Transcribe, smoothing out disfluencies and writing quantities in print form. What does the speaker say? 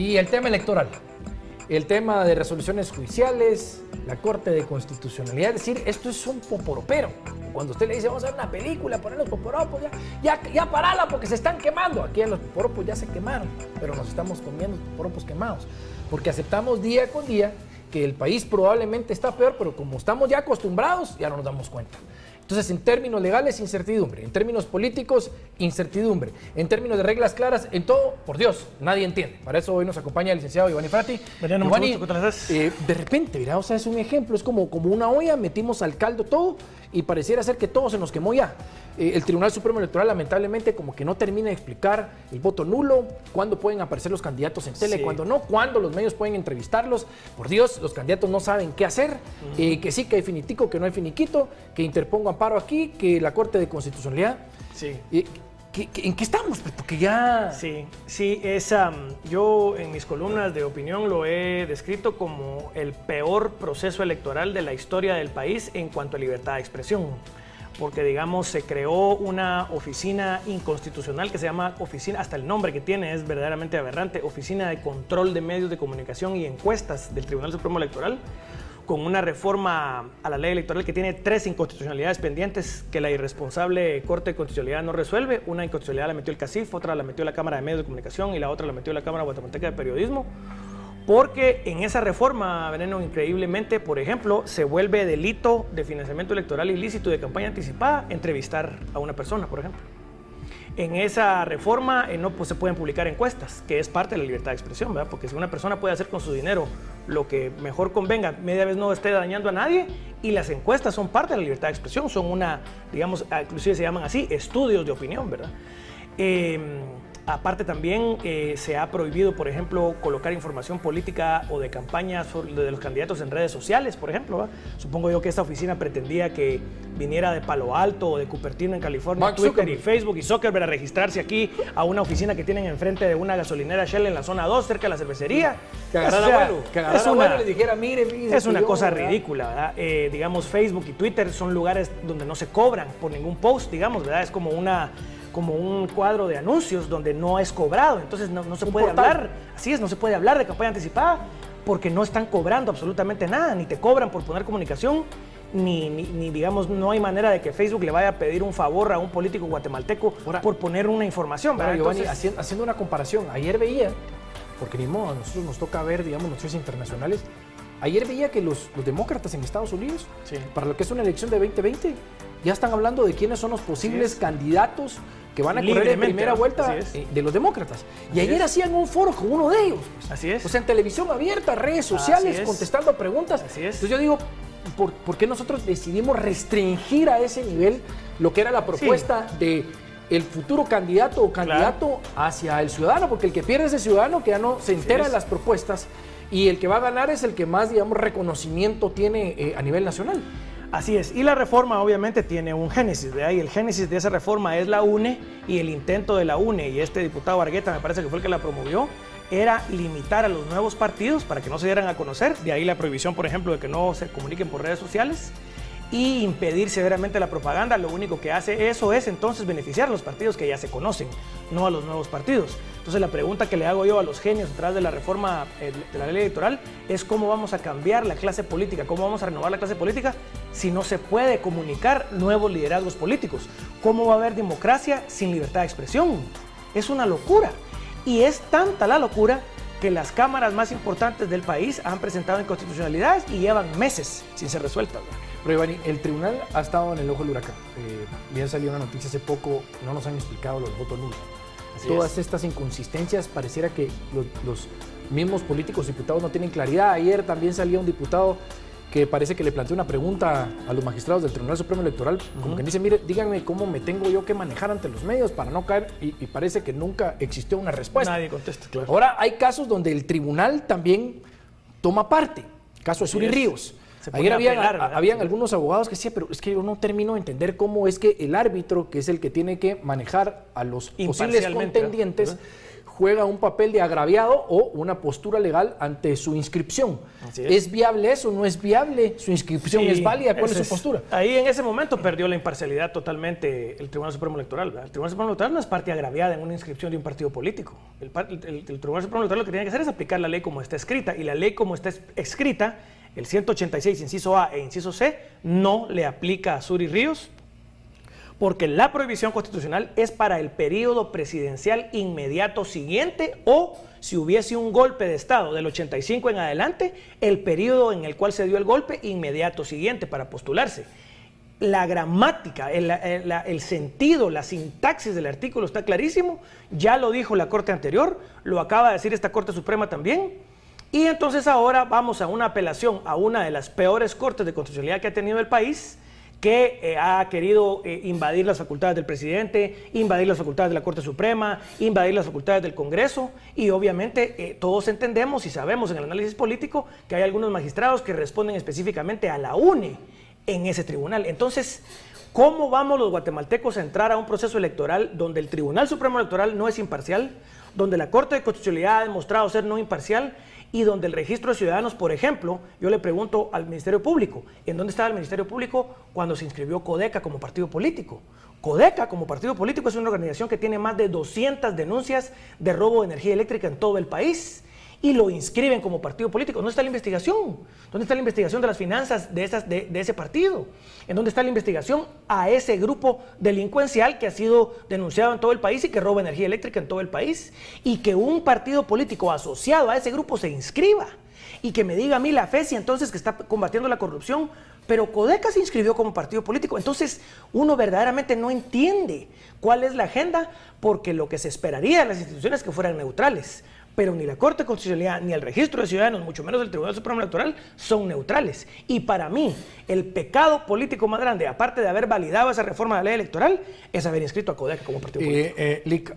Y el tema electoral, el tema de resoluciones judiciales, la Corte de Constitucionalidad, es decir, esto es un poporopero. Cuando usted le dice, vamos a ver una película, poner los poporopos, ya parala porque se están quemando. Aquí los poporopos ya se quemaron, pero nos estamos comiendo poporopos quemados. Porque aceptamos día con día que el país probablemente está peor, pero como estamos ya acostumbrados, ya no nos damos cuenta. Entonces, en términos legales, incertidumbre. En términos políticos, incertidumbre. En términos de reglas claras, en todo, por Dios, nadie entiende. Para eso hoy nos acompaña el licenciado Giovanni Frati. Giovanni, de repente, mira, o sea, es un ejemplo, es como una olla, metimos al caldo todo y pareciera ser que todo se nos quemó ya. El Tribunal Supremo Electoral, lamentablemente, como que no termina de explicar el voto nulo, cuándo pueden aparecer los candidatos en tele, cuándo no, cuándo los medios pueden entrevistarlos. Por Dios, los candidatos no saben qué hacer, que sí, que hay finitico, que no hay finiquito, que interpongo amparo aquí, que la Corte de Constitucionalidad. Sí. ¿En qué estamos? Porque ya... Sí, yo en mis columnas de opinión lo he descrito como el peor proceso electoral de la historia del país en cuanto a libertad de expresión. Porque, digamos, se creó una oficina inconstitucional que se llama oficina, hasta el nombre que tiene es verdaderamente aberrante, Oficina de Control de Medios de Comunicación y Encuestas del Tribunal Supremo Electoral, con una reforma a la ley electoral que tiene 3 inconstitucionalidades pendientes que la irresponsable Corte de Constitucionalidad no resuelve. Una inconstitucionalidad la metió el CACIF, otra la metió la Cámara de Medios de Comunicación y la otra la metió la Cámara Guatemalteca de Periodismo. Porque en esa reforma, Veneno, increíblemente, por ejemplo, se vuelve delito de financiamiento electoral ilícito y de campaña anticipada entrevistar a una persona, por ejemplo. En esa reforma no se pueden publicar encuestas, que es parte de la libertad de expresión, ¿verdad? Porque si una persona puede hacer con su dinero lo que mejor convenga, media vez no esté dañando a nadie, y las encuestas son parte de la libertad de expresión, son digamos, inclusive se llaman así, estudios de opinión, ¿verdad? Aparte también se ha prohibido, por ejemplo, colocar información política o de campañas de los candidatos en redes sociales, por ejemplo, ¿verdad? Supongo yo que esta oficina pretendía que viniera de Palo Alto o de Cupertino en California, Twitter y Facebook y Zuckerberg a registrarse aquí a una oficina que tienen enfrente de una gasolinera Shell en la zona 2, cerca de la cervecería. Que agarrara abuelo, le dijera, mire, es una cosa ridícula, ¿verdad? Digamos, Facebook y Twitter son lugares donde no se cobran por ningún post, digamos, ¿verdad? Es como un cuadro de anuncios donde no es cobrado, entonces no se puede hablar, así es, no se puede hablar de campaña anticipada porque no están cobrando absolutamente nada, ni te cobran por poner comunicación, ni digamos, no hay manera de que Facebook le vaya a pedir un favor a un político guatemalteco por poner una información. Pero Giovanni, haciendo una comparación, ayer veía, porque ni modo, a nosotros nos toca ver, digamos, noticias internacionales, ayer veía que los demócratas en Estados Unidos, para lo que es una elección de 2020, ya están hablando de quiénes son los posibles candidatos que van a correr en primera vuelta de los demócratas. Y ayer hacían un foro con uno de ellos. Pues. Así es. O sea, en televisión abierta, redes sociales, contestando preguntas. Así es. Entonces yo digo, ¿por qué nosotros decidimos restringir a ese nivel lo que era la propuesta de el futuro candidato o candidato hacia el ciudadano? Porque el que pierde es el ciudadano que ya no se entera de las propuestas y el que va a ganar es el que más, digamos, reconocimiento tiene a nivel nacional. Así es, y la reforma obviamente tiene un génesis, ¿verdad? Y el génesis de esa reforma es la UNE y el intento de la UNE, y este diputado Argueta me parece que fue el que la promovió, era limitar a los nuevos partidos para que no se dieran a conocer, de ahí la prohibición, por ejemplo, de que no se comuniquen por redes sociales, y impedir severamente la propaganda. Lo único que hace eso es entonces beneficiar a los partidos que ya se conocen, no a los nuevos partidos. Entonces la pregunta que le hago yo a los genios detrás de la reforma de la ley electoral es cómo vamos a cambiar la clase política, cómo vamos a renovar la clase política si no se puede comunicar nuevos liderazgos políticos. ¿Cómo va a haber democracia sin libertad de expresión? Es una locura. Y es tanta la locura que las cámaras más importantes del país han presentado inconstitucionalidades y llevan meses sin ser resueltas, ¿verdad? Pero Giovanni, el tribunal ha estado en el ojo del huracán. Bien salió una noticia hace poco, no nos han explicado los votos nulos. Todas estas inconsistencias, pareciera que los mismos políticos, diputados no tienen claridad. Ayer también salió un diputado que parece que le planteó una pregunta a los magistrados del Tribunal Supremo Electoral, como que dice, mire, díganme cómo me tengo yo que manejar ante los medios para no caer, y parece que nunca existió una respuesta. Nadie contesta, claro. Ahora hay casos donde el tribunal también toma parte, caso de Suri Ríos. Ayer habían algunos abogados que decían, pero es que yo no termino de entender cómo es que el árbitro, que es el que tiene que manejar a los posibles contendientes, juega un papel de agraviado o una postura legal ante su inscripción. ¿Es viable eso? ¿No es viable? ¿Su inscripción es válida? ¿Cuál es su postura? Ahí en ese momento perdió la imparcialidad totalmente el Tribunal Supremo Electoral, ¿verdad? El Tribunal Supremo Electoral no es parte agraviada en una inscripción de un partido político. El Tribunal Supremo Electoral lo que tiene que hacer es aplicar la ley como está escrita, y la ley como está escrita, el 186, inciso A e inciso C, no le aplica a Suri Ríos, porque la prohibición constitucional es para el periodo presidencial inmediato siguiente, o si hubiese un golpe de Estado del 85 en adelante, el periodo en el cual se dio el golpe inmediato siguiente para postularse. La gramática, el sentido, la sintaxis del artículo está clarísimo, ya lo dijo la Corte anterior, lo acaba de decir esta Corte Suprema también, y entonces ahora vamos a una apelación a una de las peores cortes de constitucionalidad que ha tenido el país, que ha querido invadir las facultades del presidente, invadir las facultades de la Corte Suprema, invadir las facultades del Congreso, y obviamente todos entendemos y sabemos en el análisis político que hay algunos magistrados que responden específicamente a la UNE en ese tribunal. Entonces, ¿cómo vamos los guatemaltecos a entrar a un proceso electoral donde el Tribunal Supremo Electoral no es imparcial, donde la Corte de Constitucionalidad ha demostrado ser no imparcial, y donde el registro de ciudadanos, por ejemplo, yo le pregunto al Ministerio Público, ¿en dónde estaba el Ministerio Público cuando se inscribió Codeca como partido político? Codeca como partido político es una organización que tiene más de 200 denuncias de robo de energía eléctrica en todo el país, y lo inscriben como partido político. ¿Dónde está la investigación? ¿Dónde está la investigación de las finanzas de ese partido? ¿En dónde está la investigación a ese grupo delincuencial que ha sido denunciado en todo el país y que roba energía eléctrica en todo el país? Y que un partido político asociado a ese grupo se inscriba y que me diga a mí la FESI entonces que está combatiendo la corrupción, pero Codeca se inscribió como partido político. Entonces uno verdaderamente no entiende cuál es la agenda, porque lo que se esperaría de las instituciones es que fueran neutrales, pero ni la Corte de Constitucionalidad, ni el Registro de Ciudadanos, mucho menos el Tribunal Supremo Electoral, son neutrales. Y para mí, el pecado político más grande, aparte de haber validado esa reforma de la ley electoral, es haber inscrito a Codeca como partido político. Lic,